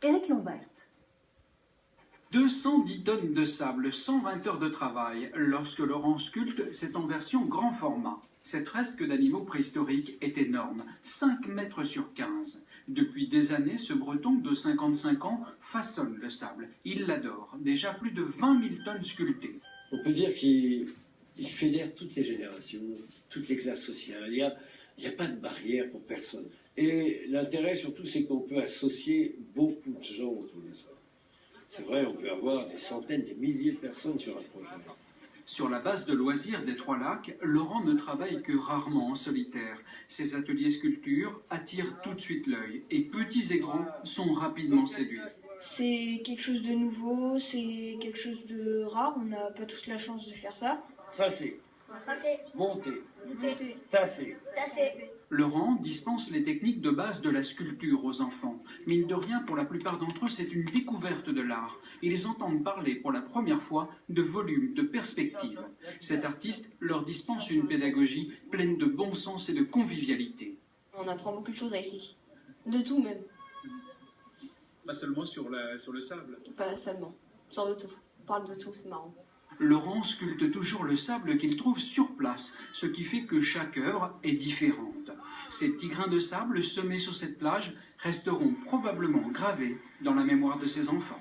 Éric Lombert. 210 tonnes de sable, 120 heures de travail, lorsque Laurent sculpte, c'est en version grand format. Cette fresque d'animaux préhistoriques est énorme, 5 mètres sur 15. Depuis des années, ce Breton de 55 ans façonne le sable. Il l'adore, déjà plus de 20 000 tonnes sculptées. On peut dire qu'il fédère toutes les générations, toutes les classes sociales. Il n'y a pas de barrière pour personne. Et l'intérêt surtout, c'est qu'on peut associer beaucoup de gens autour de ça. C'est vrai, on peut avoir des centaines, des milliers de personnes sur un projet. Sur la base de loisirs des Trois Lacs, Laurent ne travaille que rarement en solitaire. Ses ateliers sculpture attirent tout de suite l'œil et petits et grands sont rapidement séduits. C'est quelque chose de nouveau, c'est quelque chose de rare, on n'a pas tous la chance de faire ça. Tracer, monter, tasser. Laurent dispense les techniques de base de la sculpture aux enfants. Mine de rien, pour la plupart d'entre eux, c'est une découverte de l'art. Ils entendent parler pour la première fois de volume, de perspective. Cet artiste leur dispense une pédagogie pleine de bon sens et de convivialité. On apprend beaucoup de choses avec lui. De tout même. Pas seulement sur le sable. Pas seulement. Sort de tout. On parle de tout, c'est marrant. Laurent sculpte toujours le sable qu'il trouve sur place, ce qui fait que chaque œuvre est différente. Ces petits grains de sable semés sur cette plage resteront probablement gravés dans la mémoire de ses enfants.